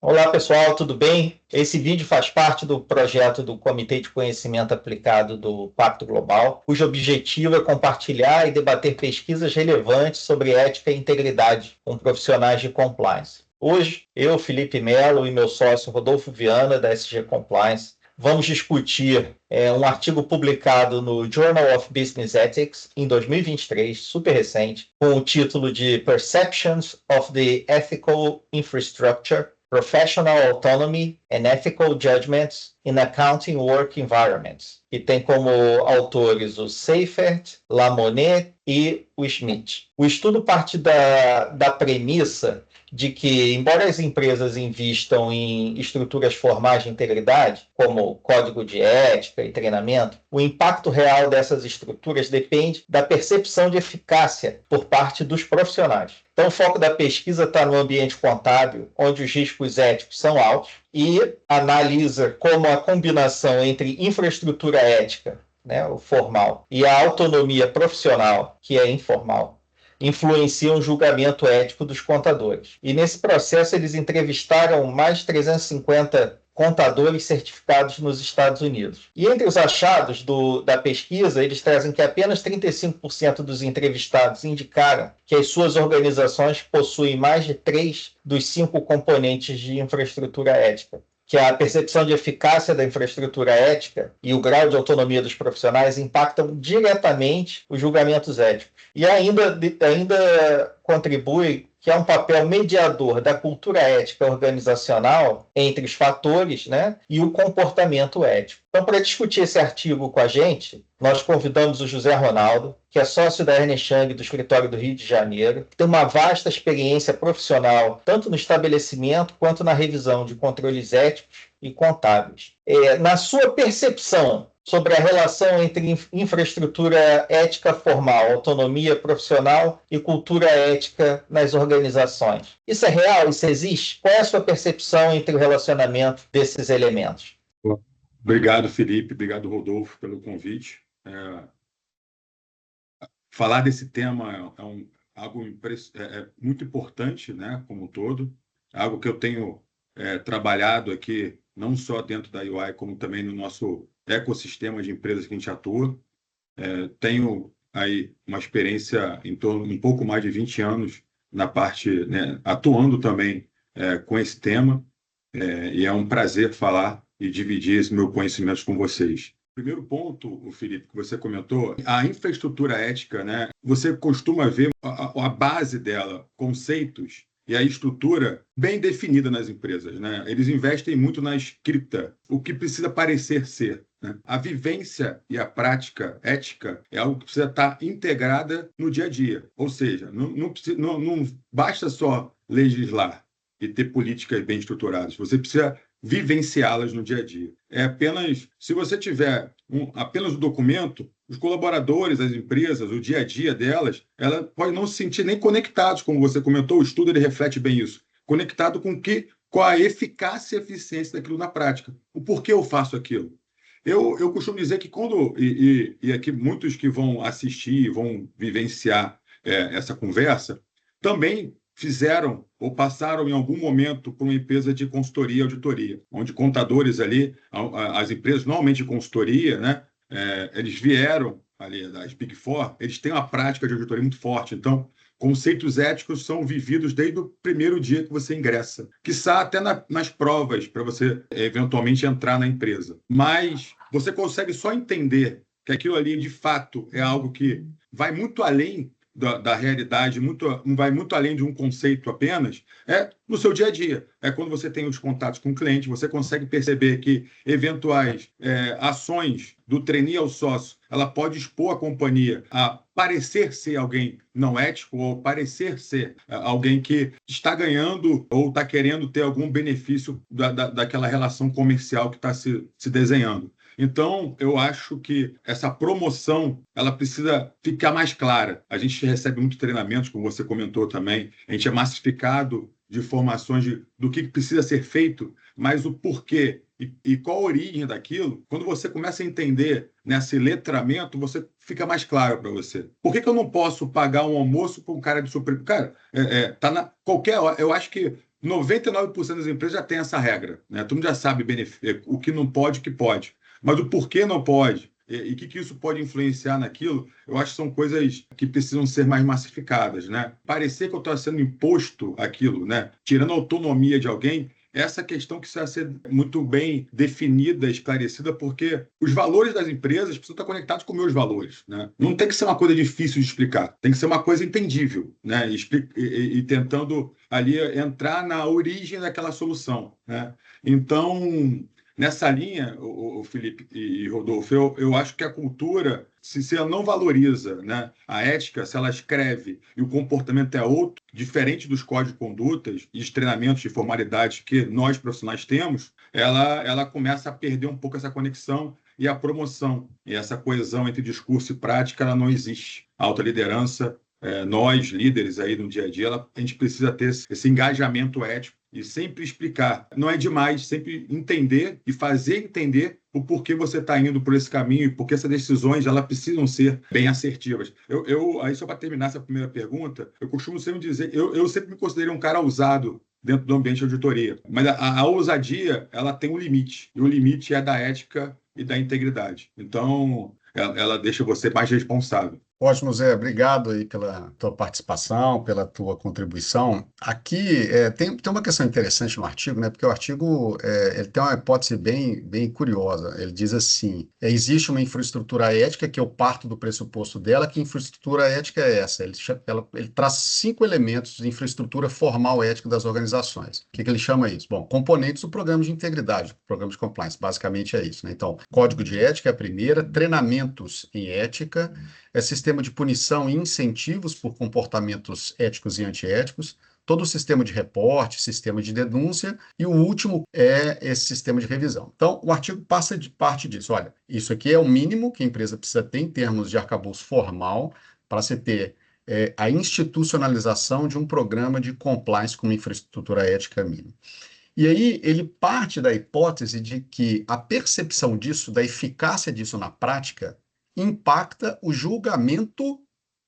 Olá, pessoal, tudo bem? Esse vídeo faz parte do projeto do Comitê de Conhecimento Aplicado do Pacto Global, cujo objetivo é compartilhar e debater pesquisas relevantes sobre ética e integridade com profissionais de compliance. Hoje, eu, Felipe Melo e meu sócio Rodolfo Viana, da SG Compliance, vamos discutir um artigo publicado no Journal of Business Ethics em 2023, super recente, com o título de Perceptions of the Ethical Infrastructure, Professional Autonomy and Ethical Judgments in Accounting Work Environments, que tem como autores o Seifert, Lamonet e o Schmidt. O estudo parte da premissa de que, embora as empresas invistam em estruturas formais de integridade, como código de ética e treinamento, o impacto real dessas estruturas depende da percepção de eficácia por parte dos profissionais. Então, o foco da pesquisa está no ambiente contábil, onde os riscos éticos são altos, e analisa como a combinação entre infraestrutura ética, né, o formal, e a autonomia profissional, que é informal, influenciam o julgamento ético dos contadores. E nesse processo eles entrevistaram mais de 350 contadores certificados nos Estados Unidos. E entre os achados da pesquisa, eles trazem que apenas 35% dos entrevistados indicaram que as suas organizações possuem mais de 3 dos 5 componentes de infraestrutura ética, que a percepção de eficácia da infraestrutura ética e o grau de autonomia dos profissionais impactam diretamente os julgamentos éticos. E ainda contribui que é um papel mediador da cultura ética organizacional entre os fatores, né, e o comportamento ético. Então, para discutir esse artigo com a gente, nós convidamos o José Ronaldo, que é sócio da Ernst Young do Escritório do Rio de Janeiro, que tem uma vasta experiência profissional, tanto no estabelecimento quanto na revisão de controles éticos e contábeis. Na sua percepção sobre a relação entre infraestrutura ética formal, autonomia profissional e cultura ética nas organizações. Isso é real? Isso existe? Qual é a sua percepção entre o relacionamento desses elementos? Obrigado, Felipe. Obrigado, Rodolfo, pelo convite. Falar desse tema algo muito importante, né, como um todo. Algo que eu tenho trabalhado aqui, não só dentro da UI, como também no nosso ecossistema de empresas que a gente atua. Tenho aí uma experiência em torno um pouco mais de 20 anos na parte, né, atuando também com esse tema, e é um prazer falar e dividir esse meu conhecimento com vocês. Primeiro ponto, o Felipe, que você comentou, a infraestrutura ética, né? Você costuma ver a base dela, conceitos e a estrutura bem definida nas empresas, né? Eles investem muito na escrita, o que precisa parecer ser, né? A vivência e a prática ética é algo que precisa estar integrada no dia a dia. Ou seja, não basta só legislar e ter políticas bem estruturadas. Você precisa vivenciá-las no dia a dia. Se você tiver apenas o documento, os colaboradores, as empresas, o dia a dia delas, ela pode não se sentir nem conectados, como você comentou, o estudo ele reflete bem isso, conectado com a eficácia e eficiência daquilo na prática. O porquê eu faço aquilo? Eu costumo dizer que e aqui muitos que vão assistir, vão vivenciar essa conversa, também fizeram ou passaram em algum momento por uma empresa de consultoria e auditoria, onde contadores ali, as empresas normalmente de consultoria, né, eles vieram ali das Big Four, eles têm uma prática de auditoria muito forte. Então, conceitos éticos são vividos desde o primeiro dia que você ingressa, quiçá até nas provas para você eventualmente entrar na empresa. Mas você consegue só entender que aquilo ali de fato é algo que vai muito além da realidade, vai muito além de um conceito apenas, no seu dia a dia. É quando você tem os contatos com o cliente, você consegue perceber que eventuais ações do trainee ao sócio, ela pode expor a companhia a parecer ser alguém não ético ou parecer ser alguém que está ganhando ou está querendo ter algum benefício daquela relação comercial que está se desenhando. Então, eu acho que essa promoção ela precisa ficar mais clara. A gente recebe muitos treinamentos, como você comentou também, a gente é massificado de informações do que precisa ser feito, mas o porquê e qual a origem daquilo, quando você começa a entender nesse letramento, você fica mais claro para você. Por que eu não posso pagar um almoço para um cara de super... Cara, tá na qualquer hora. Eu acho que 99% das empresas já tem essa regra, né? Todo mundo já sabe o que não pode, o que pode. Mas o porquê não pode e o que isso pode influenciar naquilo, eu acho que são coisas que precisam ser mais massificadas, né? Parecer que eu estou sendo imposto aquilo, né? Tirando a autonomia de alguém, essa questão que precisa ser muito bem definida, esclarecida, porque os valores das empresas precisam estar conectados com meus valores, né? Não tem que ser uma coisa difícil de explicar, tem que ser uma coisa entendível, né? E tentando ali entrar na origem daquela solução, né? Então, nessa linha, o Felipe e Rodolfo, eu acho que a cultura, se ela não valoriza, né, a ética, se ela escreve e o comportamento é outro, diferente dos códigos de condutas e os treinamentos de formalidade que nós profissionais temos, ela começa a perder um pouco essa conexão e a promoção. E essa coesão entre discurso e prática, ela não existe. A alta liderança, nós, líderes aí no dia a dia, a gente precisa ter esse engajamento ético e sempre explicar. Não é demais, sempre entender e fazer entender o porquê você está indo por esse caminho e porque essas decisões elas precisam ser bem assertivas. Aí, só para terminar essa primeira pergunta, eu costumo sempre dizer, eu sempre me considerei um cara ousado dentro do ambiente de auditoria, mas a ousadia, ela tem um limite, e o limite é da ética e da integridade. Então, ela deixa você mais responsável. Ótimo, Zé. Obrigado aí pela tua participação, pela tua contribuição. Aqui tem uma questão interessante no artigo, né? Porque o artigo ele tem uma hipótese bem curiosa. Ele diz assim: existe uma infraestrutura ética que eu parto do pressuposto dela, que infraestrutura ética é essa? Ele traz 5 elementos de infraestrutura formal ética das organizações. O que ele chama isso? Bom, componentes do programa de integridade, programa de compliance, basicamente é isso, né? Então, código de ética é a primeira, treinamentos em ética, sistema de punição e incentivos por comportamentos éticos e antiéticos, todo o sistema de reporte, sistema de denúncia, e o último é esse sistema de revisão. Então, o artigo parte disso. Olha, isso aqui é o mínimo que a empresa precisa ter em termos de arcabouço formal para se ter a institucionalização de um programa de compliance com uma infraestrutura ética mínima. E aí ele parte da hipótese de que a percepção disso, da eficácia disso na prática, impacta o julgamento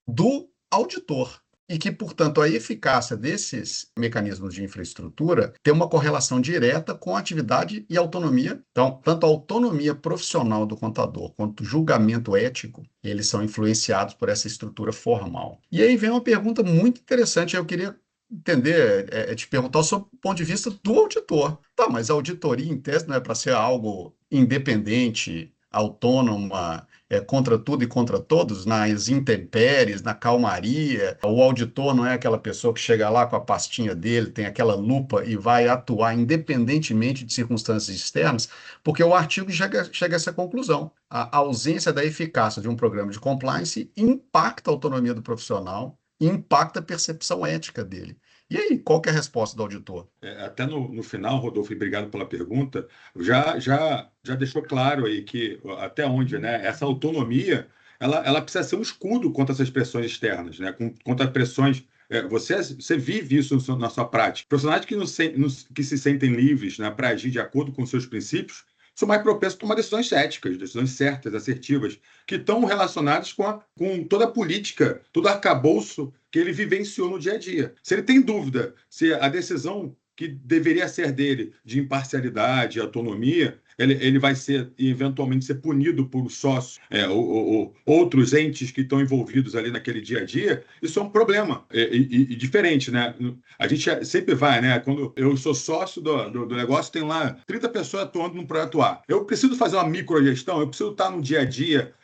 do auditor. E que, portanto, a eficácia desses mecanismos de infraestrutura tem uma correlação direta com a atividade e autonomia. Então, tanto a autonomia profissional do contador quanto o julgamento ético, eles são influenciados por essa estrutura formal. E aí vem uma pergunta muito interessante, eu queria entender, te perguntar sobre o ponto de vista do auditor. Tá, mas a auditoria, em tese, não é para ser algo independente, autônoma, contra tudo e contra todos, nas intempéries, na calmaria. O auditor não é aquela pessoa que chega lá com a pastinha dele, tem aquela lupa e vai atuar independentemente de circunstâncias externas, porque o artigo chega a essa conclusão. A ausência da eficácia de um programa de compliance impacta a autonomia do profissional e impacta a percepção ética dele. E aí, qual que é a resposta do auditor? Até no final, Rodolfo, e obrigado pela pergunta, já deixou claro aí que até onde, né, essa autonomia ela precisa ser um escudo contra essas pressões externas, né, contra pressões. Você vive isso na sua prática. Profissionais que se sentem livres, né, para agir de acordo com seus princípios são mais propensos a tomar decisões éticas, decisões certas, assertivas, que estão relacionadas com toda a política, todo o arcabouço que ele vivenciou no dia a dia. Se ele tem dúvida se a decisão que deveria ser dele de imparcialidade, autonomia, ele vai eventualmente ser punido por sócios ou outros entes que estão envolvidos ali naquele dia a dia, isso é um problema e diferente, né? A gente sempre vai, né? Quando eu sou sócio do negócio, tem lá 30 pessoas atuando no projeto A. Eu preciso fazer uma microgestão, eu preciso estar no dia a dia.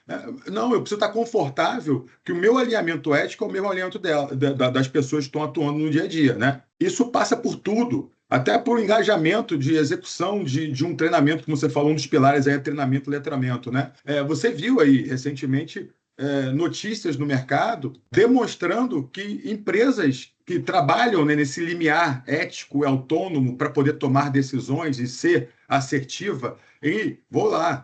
Não, eu preciso estar confortável que o meu alinhamento ético é o mesmo alinhamento das pessoas que estão atuando no dia a dia, né? Isso passa por tudo, até por engajamento de execução de um treinamento, como você falou, um dos pilares aí é treinamento e letramento, né? Você viu aí recentemente notícias no mercado demonstrando que empresas que trabalham, né, nesse limiar ético e autônomo para poder tomar decisões e ser assertiva, e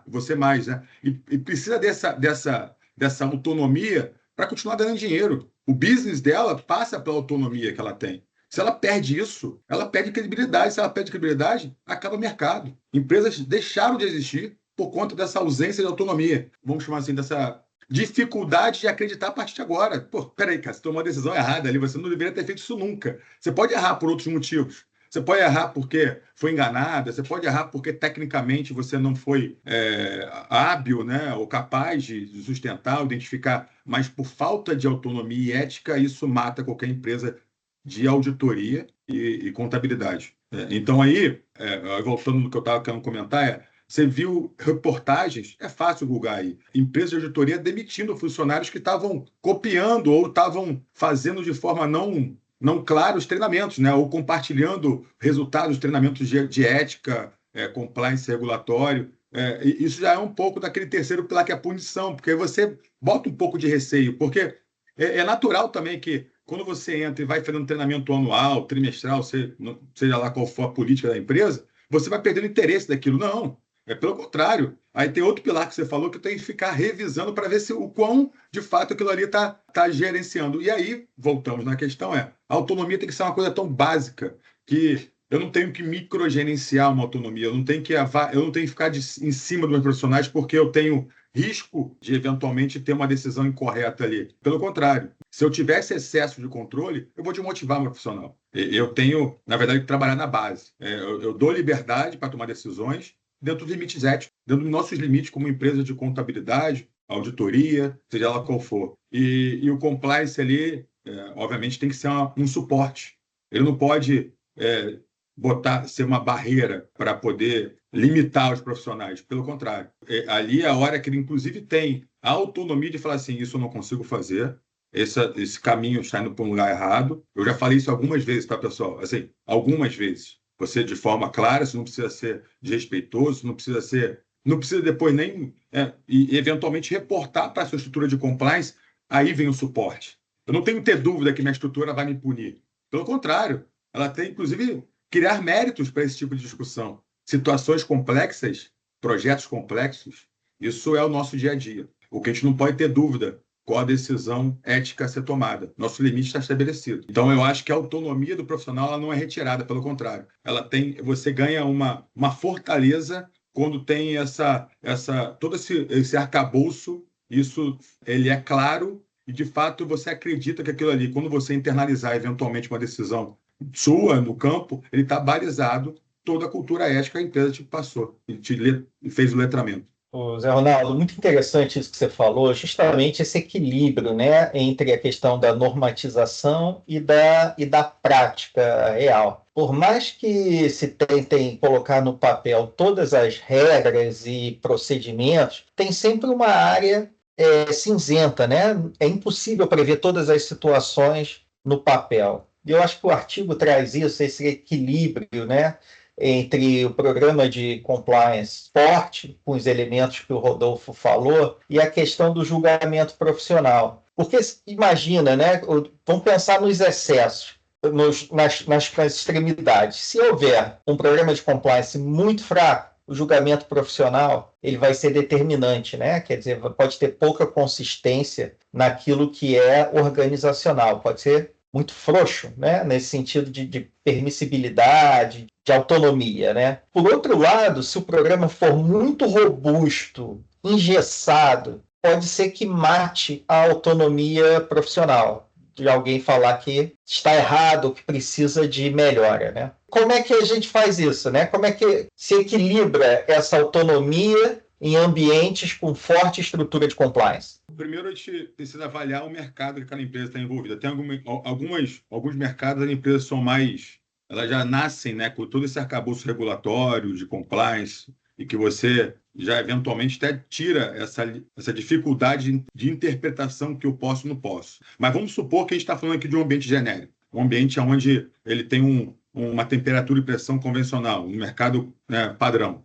você mais, né? E precisa dessa autonomia para continuar ganhando dinheiro. O business dela passa pela autonomia que ela tem. Se ela perde isso, ela perde credibilidade. Se ela perde credibilidade, acaba o mercado. Empresas deixaram de existir por conta dessa ausência de autonomia. Vamos chamar assim, dessa dificuldade de acreditar a partir de agora. Pô, peraí, cara, você tomou uma decisão errada ali, você não deveria ter feito isso nunca. Você pode errar por outros motivos. Você pode errar porque foi enganada, você pode errar porque tecnicamente você não foi hábil, né, ou capaz de sustentar, identificar, mas por falta de autonomia e ética, isso mata qualquer empresa de auditoria e contabilidade. Então aí, voltando no que eu estava querendo comentar, você viu reportagens, é fácil julgar aí, empresas de auditoria demitindo funcionários que estavam copiando ou estavam fazendo de forma não clara os treinamentos, né? Ou compartilhando resultados dos treinamentos de ética, compliance regulatório. E isso já é um pouco daquele terceiro pilar que é a punição, porque você bota um pouco de receio, porque é natural também que quando você entra e vai fazendo treinamento anual, trimestral, seja lá qual for a política da empresa, você vai perdendo interesse daquilo. Não, é pelo contrário. Aí tem outro pilar que você falou que tem que ficar revisando para ver se o quão, de fato, aquilo ali está gerenciando. E aí, voltamos na questão, a autonomia tem que ser uma coisa tão básica que eu não tenho que microgerenciar uma autonomia, eu não tenho que ficar em cima dos meus profissionais porque eu tenho risco de, eventualmente, ter uma decisão incorreta ali. Pelo contrário, se eu tivesse excesso de controle, eu vou desmotivar meu profissional. Eu tenho, na verdade, que trabalhar na base. Eu dou liberdade para tomar decisões dentro dos limites éticos, dentro dos nossos limites como empresa de contabilidade, auditoria, seja lá qual for. E o compliance ali, obviamente, tem que ser um suporte. Ele não pode ser uma barreira para poder limitar os profissionais. Pelo contrário, ali é a hora que ele, inclusive, tem a autonomia de falar assim, isso eu não consigo fazer, esse caminho está indo para um lugar errado. Eu já falei isso algumas vezes, tá, pessoal? Assim, algumas vezes. Você, de forma clara, isso não precisa ser desrespeitoso, não precisa depois nem, e eventualmente reportar para a sua estrutura de compliance, aí vem o suporte. Eu não tenho que ter dúvida que minha estrutura vai me punir. Pelo contrário, ela tem, inclusive, criar méritos para esse tipo de discussão. Situações complexas, projetos complexos, isso é o nosso dia a dia. O que a gente não pode ter dúvida, qual a decisão ética a ser tomada. Nosso limite está estabelecido. Então, eu acho que a autonomia do profissional ela não é retirada, pelo contrário. Você ganha uma fortaleza quando tem todo esse arcabouço, ele é claro e, de fato, você acredita que aquilo ali, quando você internalizar eventualmente uma decisão sua no campo, ele está balizado toda a cultura ética que a empresa te passou e fez o letramento. Ô, Zé Ronaldo, muito interessante isso que você falou, justamente esse equilíbrio, né, entre a questão da normatização e da prática real. Por mais que se tentem colocar no papel todas as regras e procedimentos, tem sempre uma área cinzenta, né? É impossível prever todas as situações no papel. E eu acho que o artigo traz isso, esse equilíbrio, né, entre o programa de compliance forte, com os elementos que o Rodolfo falou, e a questão do julgamento profissional. Porque, imagina, né, vamos pensar nos excessos, nas extremidades. Se houver um programa de compliance muito fraco, o julgamento profissional ele vai ser determinante, né? Quer dizer, pode ter pouca consistência naquilo que é organizacional, pode ser muito frouxo, né? Nesse sentido de permissibilidade, de autonomia, né? Por outro lado, se o programa for muito robusto, engessado, pode ser que mate a autonomia profissional, de alguém falar que está errado, que precisa de melhora, né? Como é que a gente faz isso, né? Como é que se equilibra essa autonomia em ambientes com forte estrutura de compliance? Primeiro, a gente precisa avaliar o mercado que aquela empresa está envolvida. Tem alguns mercados, as empresas são mais... Elas já nascem, né, com todo esse arcabouço regulatório de compliance e que você já eventualmente até tira essa dificuldade de interpretação que eu posso e não posso. Mas vamos supor que a gente está falando aqui de um ambiente genérico, um ambiente onde ele tem uma temperatura e pressão convencional, um mercado, né, padrão.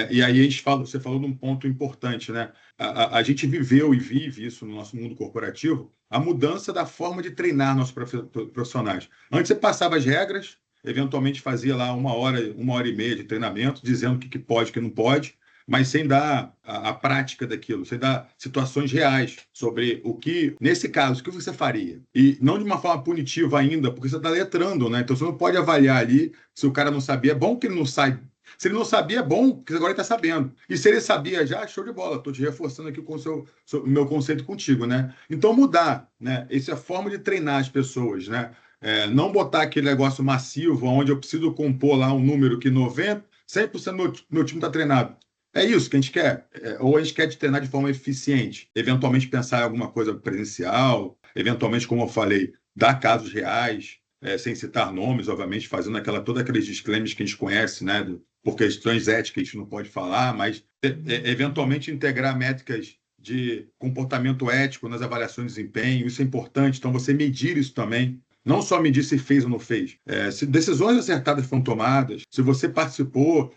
E aí você falou de um ponto importante, né? A gente viveu e vive isso no nosso mundo corporativo, a mudança da forma de treinar nossos profissionais. Antes você passava as regras, eventualmente fazia lá uma hora e meia de treinamento, dizendo o que pode, o que não pode, mas sem dar a prática daquilo, sem dar situações reais sobre o que, nesse caso, o que você faria. E não de uma forma punitiva ainda, porque você está letrando, né? Então você não pode avaliar ali se o cara não sabia. É bom que ele não saiba. Se ele não sabia, é bom, porque agora ele está sabendo. E se ele sabia já, show de bola. Estou te reforçando aqui com o meu conceito contigo, né? Então, mudar, né? Essa é a forma de treinar as pessoas, né? Não botar aquele negócio massivo, onde eu preciso compor lá um número que 100% do meu time está treinado. É isso que a gente quer. Ou a gente quer treinar de forma eficiente. Eventualmente pensar em alguma coisa presencial, eventualmente, como eu falei, dar casos reais, sem citar nomes, obviamente, fazendo todos aqueles disclaimers que a gente conhece, né? Por questões éticas a gente não pode falar, mas eventualmente integrar métricas de comportamento ético nas avaliações de desempenho, isso é importante. Então, você medir isso também. Não só medir se fez ou não fez. Se decisões acertadas foram tomadas, se você participou,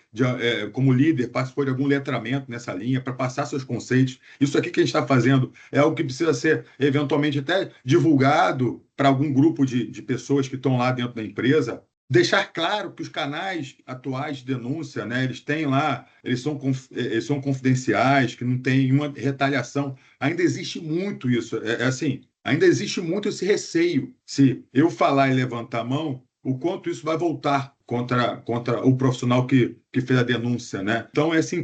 como líder, participou de algum letramento nessa linha para passar seus conceitos. Isso aqui que a gente está fazendo é algo que precisa ser, eventualmente, até divulgado para algum grupo de pessoas que estão lá dentro da empresa. Deixar claro que os canais atuais de denúncia, né, eles têm lá, eles são confidenciais, que não tem uma retaliação. Ainda existe muito isso. Assim, ainda existe muito esse receio. Se eu falar e levantar a mão, o quanto isso vai voltar contra o profissional que fez a denúncia, né? Então, esse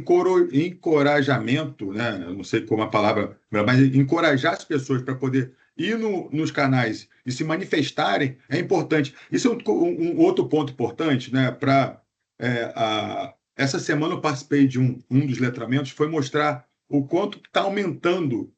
encorajamento, né? Eu não sei como a palavra, mas encorajar as pessoas para poder ir nos canais e se manifestarem é importante. Isso é um outro ponto importante, né? Essa semana eu participei de um dos letramentos, foi mostrar o quanto está aumentando,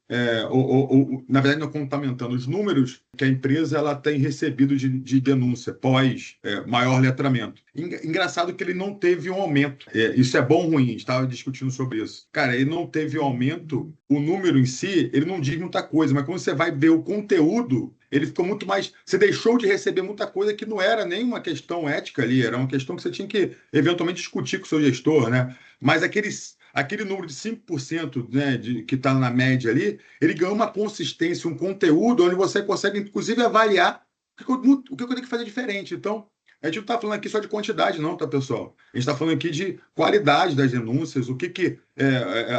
na verdade, não está aumentando, os números que a empresa ela tem recebido de denúncia pós maior letramento. Engraçado que ele não teve um aumento. Isso é bom ou ruim? A gente estava discutindo sobre isso. Cara, ele não teve um aumento, o número em si, ele não diz muita coisa, mas quando você vai ver o conteúdo, ele ficou muito mais... Você deixou de receber muita coisa que não era nem uma questão ética ali, era uma questão que você tinha que, eventualmente, discutir com o seu gestor, né? Mas aquele número de 5%, né, que está na média ali, ele ganhou uma consistência, um conteúdo onde você consegue, inclusive, avaliar o que eu tenho que fazer diferente. Então, a gente não está falando aqui só de quantidade, não, tá, pessoal? A gente está falando aqui de qualidade das denúncias,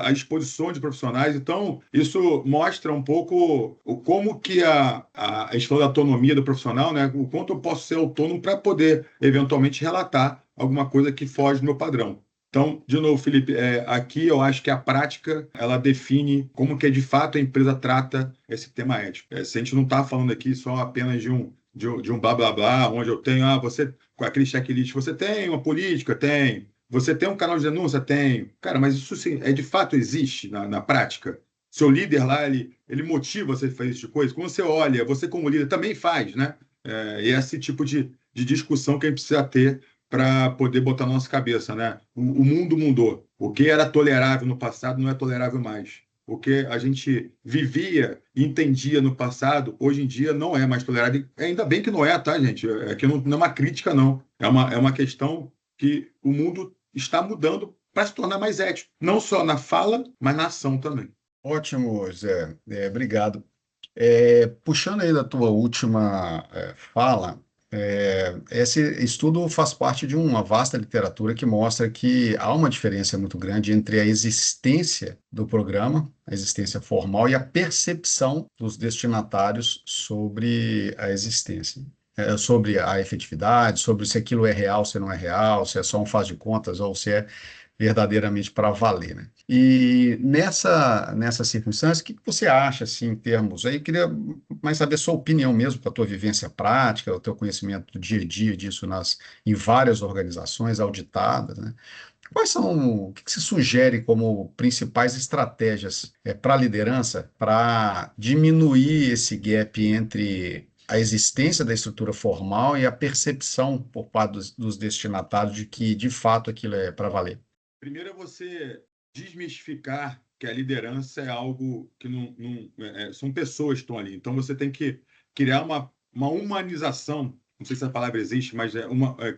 a exposição de profissionais. Então, isso mostra um pouco como que a gente falou da autonomia do profissional, né? O quanto eu posso ser autônomo para poder, eventualmente, relatar alguma coisa que foge do meu padrão. Então, de novo, Felipe, aqui eu acho que a prática ela define como que de fato a empresa trata esse tema ético. Se a gente não está falando aqui só apenas de um blá blá blá, onde eu tenho, você com aquele checklist, você tem uma política? Tem. Você tem um canal de denúncia? Tem. Cara, mas isso sim, de fato existe na prática? Seu líder lá, ele motiva você a fazer esse tipo de coisa? Quando você olha, você como líder também faz, né? E esse tipo de discussão que a gente precisa ter para poder botar na nossa cabeça, né? O mundo mudou. O que era tolerável no passado não é tolerável mais. O que a gente vivia e entendia no passado, hoje em dia não é mais tolerável. Ainda bem que não é, tá, gente? Aqui não é uma crítica, não. É uma questão que o mundo está mudando para se tornar mais ético. Não só na fala, mas na ação também. Ótimo, Zé. Obrigado. Puxando aí da tua última fala, esse estudo faz parte de uma vasta literatura que mostra que há uma diferença muito grande entre a existência do programa, a existência formal, e a percepção dos destinatários sobre a existência. Sobre a efetividade, sobre se aquilo é real, se não é real, se é só um faz de contas ou se é verdadeiramente para valer, né? E nessa circunstância, o que você acha, assim, em termos... Aí eu queria mais saber a sua opinião mesmo, para a tua vivência prática, o teu conhecimento do dia a dia disso em várias organizações auditadas, né? O que se sugere como principais estratégias para a liderança para diminuir esse gap entre a existência da estrutura formal e a percepção por parte dos destinatários de que, de fato, aquilo é para valer? Primeiro é você desmistificar que a liderança é algo que são pessoas que estão ali. Então, você tem que criar uma humanização, não sei se a palavra existe, mas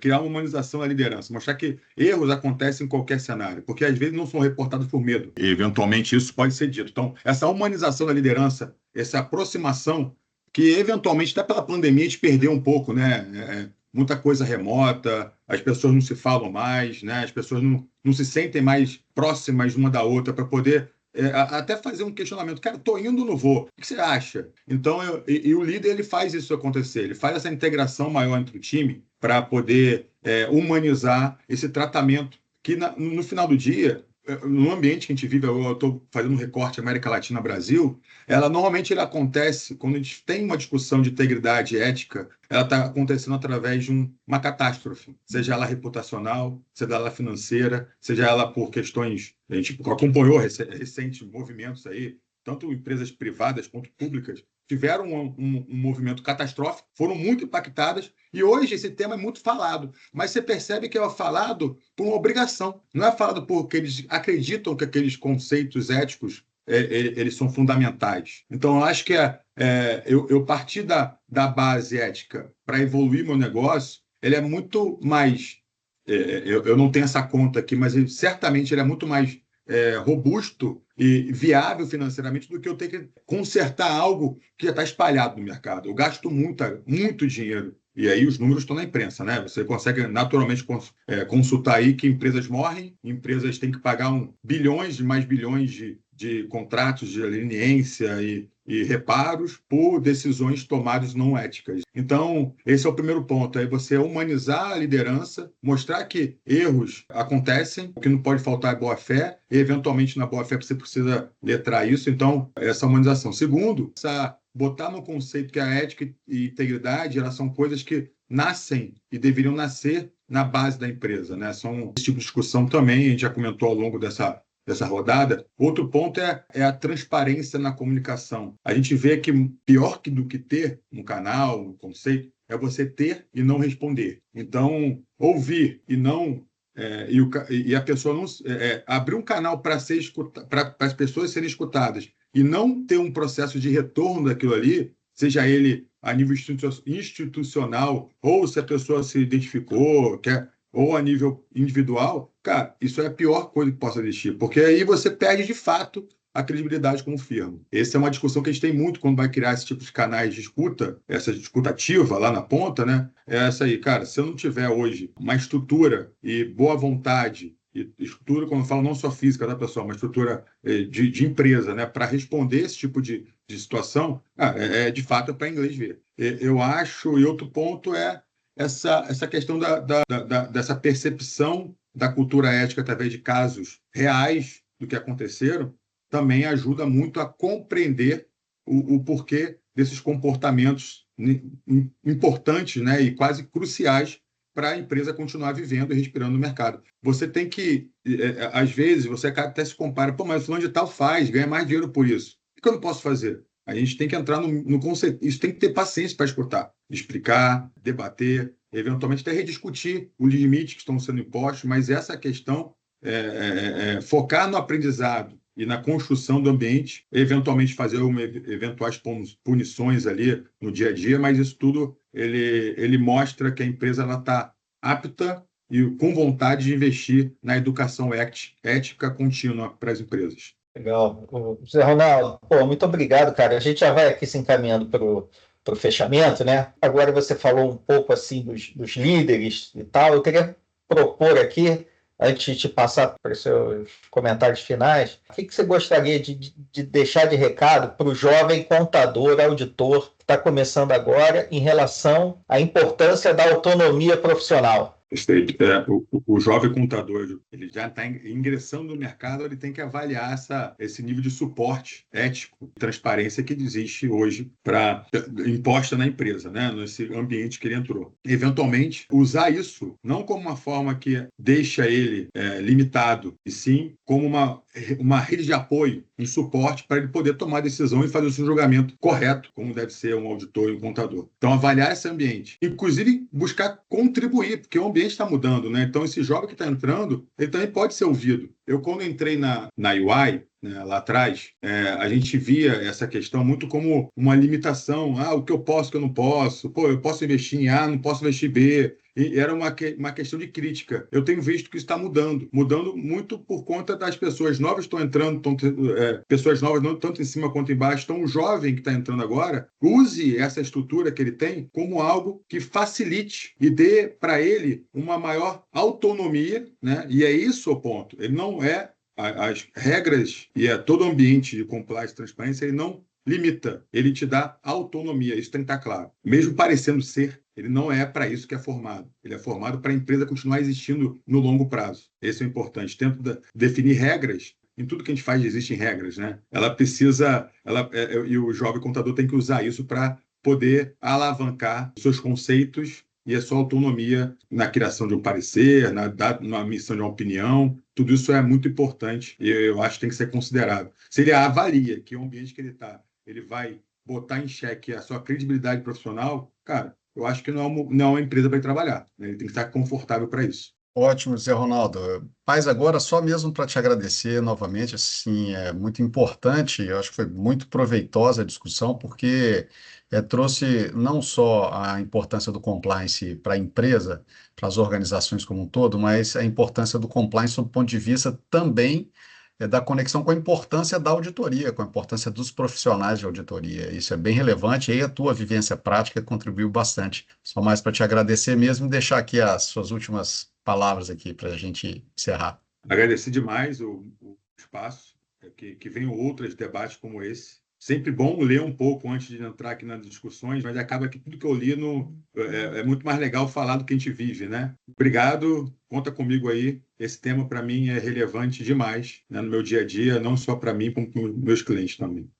criar uma humanização da liderança, mostrar que erros acontecem em qualquer cenário, porque às vezes não são reportados por medo. E, eventualmente, isso pode ser dito. Então, essa humanização da liderança, essa aproximação, que eventualmente, até pela pandemia, a gente perdeu um pouco, né? Muita coisa remota, as pessoas não se falam mais, né? As pessoas não se sentem mais próximas uma da outra para poder até fazer um questionamento. Cara, estou indo ou não vou? O que você acha? Então, o líder ele faz isso acontecer, ele faz essa integração maior entre o time para poder humanizar esse tratamento que, no final do dia, no ambiente que a gente vive, eu estou fazendo um recorte América Latina, Brasil, ela normalmente ele acontece quando a gente tem uma discussão de integridade ética, ela está acontecendo através de uma catástrofe, seja ela reputacional, seja ela financeira, seja ela por questões, a gente acompanhou recentes movimentos aí, tanto empresas privadas quanto públicas, tiveram um movimento catastrófico, foram muito impactadas, e hoje esse tema é muito falado, mas você percebe que é falado por uma obrigação, não é falado porque eles acreditam que aqueles conceitos éticos eles são fundamentais. Então, eu acho que eu partir da base ética para evoluir meu negócio, ele é muito mais... eu não tenho essa conta aqui, mas certamente ele é muito mais robusto e viável financeiramente do que eu ter que consertar algo que já está espalhado no mercado. Eu gasto muito dinheiro. E aí os números estão na imprensa, né? Você consegue naturalmente consultar aí que empresas morrem, empresas têm que pagar bilhões e mais bilhões de contratos de leniência e reparos por decisões tomadas não éticas. Então, esse é o primeiro ponto, é você humanizar a liderança, mostrar que erros acontecem, o que não pode faltar é boa-fé, e eventualmente na boa-fé você precisa letrar isso, então, essa humanização. Segundo, botar no conceito que a ética e integridade elas são coisas que nascem e deveriam nascer na base da empresa, né? São esse tipo de discussão também, a gente já comentou ao longo dessa rodada. Outro ponto é a transparência na comunicação. A gente vê que pior do que ter um canal, um conceito, é você ter e não responder. Então, ouvir e não... e a pessoa não abrir um canal para as pessoas serem escutadas e não ter um processo de retorno daquilo ali, seja ele a nível institucional ou se a pessoa se identificou, ou a nível individual, cara, isso é a pior coisa que possa existir, porque aí você perde de fato a credibilidade como firma. Essa é uma discussão que a gente tem muito quando vai criar esse tipo de canais de escuta, essa escutativa lá na ponta, né? É essa aí, cara, se eu não tiver hoje uma estrutura e boa vontade, e estrutura, quando eu falo não só física, tá, pessoal, uma estrutura de empresa, né, para responder esse tipo de situação, de fato é para inglês ver. Eu acho, e outro ponto é essa questão dessa percepção da cultura ética através de casos reais do que aconteceram, também ajuda muito a compreender o porquê desses comportamentos importantes, né, e quase cruciais para a empresa continuar vivendo e respirando no mercado. Você tem que, às vezes, você até se compara, pô, mas o fulano de tal ganha mais dinheiro por isso. O que eu não posso fazer? A gente tem que entrar no conceito. Isso tem que ter paciência para escutar, explicar, debater, eventualmente até rediscutir os limites que estão sendo impostos, mas essa questão focar no aprendizado e na construção do ambiente, eventualmente fazer eventuais punições ali no dia a dia, mas isso tudo ele mostra que a empresa está apta e com vontade de investir na educação ética contínua para as empresas. Legal. Zé Ronaldo, muito obrigado, cara. A gente já vai aqui se encaminhando para o fechamento, né? Agora você falou um pouco assim dos líderes e tal. Eu queria propor aqui, antes de passar para os seus comentários finais, o que você gostaria de deixar de recado para o jovem contador, auditor, que está começando agora, em relação à importância da autonomia profissional? O jovem contador, ele já está ingressando no mercado, ele tem que avaliar esse nível de suporte ético, transparência que existe hoje imposta na empresa, né? Nesse ambiente que ele entrou. Eventualmente, usar isso não como uma forma que deixa ele limitado, e sim como uma rede de apoio, um suporte para ele poder tomar a decisão e fazer o seu julgamento correto, como deve ser um auditor e um contador. Então, avaliar esse ambiente. Inclusive, buscar contribuir, porque o ambiente está mudando, né? Então, esse jovem que está entrando, ele também pode ser ouvido. Eu, quando entrei na UI, né, lá atrás, a gente via essa questão muito como uma limitação. O que eu posso, o que eu não posso. Pô, eu posso investir em A, não posso investir em B. E era uma questão de crítica. Eu tenho visto que isso está mudando muito por conta das pessoas novas que estão entrando, pessoas novas não tanto em cima quanto embaixo. Então, o jovem que está entrando agora, use essa estrutura que ele tem como algo que facilite e dê para ele uma maior autonomia, né? E é isso o ponto. Ele não as regras e todo o ambiente de compliance e transparência, ele não limita, ele te dá autonomia, isso tem que estar claro. Mesmo parecendo ser, ele não é para isso que é formado. Ele é formado para a empresa continuar existindo no longo prazo. Esse é o importante. Tenta definir regras. Em tudo que a gente faz existem regras, né? Ela precisa, e o jovem contador tem que usar isso para poder alavancar os seus conceitos e a sua autonomia na criação de um parecer, na missão de uma opinião. Tudo isso é muito importante e eu acho que tem que ser considerado. Se ele avalia que o ambiente que ele está, ele vai botar em xeque a sua credibilidade profissional, cara, eu acho que não é uma empresa para ele trabalhar, né? Ele tem que estar confortável para isso. Ótimo, Zé Ronaldo. Mas agora, só mesmo para te agradecer novamente, assim, é muito importante, eu acho que foi muito proveitosa a discussão, porque trouxe não só a importância do compliance para a empresa, para as organizações como um todo, mas a importância do compliance do ponto de vista também da conexão com a importância da auditoria, com a importância dos profissionais de auditoria. Isso é bem relevante e aí a tua vivência prática contribuiu bastante. Só mais para te agradecer mesmo e deixar aqui as suas últimas palavras aqui para a gente encerrar. Agradecer demais o espaço, que venham outros debates como esse. Sempre bom ler um pouco antes de entrar aqui nas discussões, mas acaba que tudo que eu li é muito mais legal falar do que a gente vive, né? Obrigado, conta comigo aí. Esse tema, para mim, é relevante demais, né, no meu dia a dia, não só para mim, como para os meus clientes também.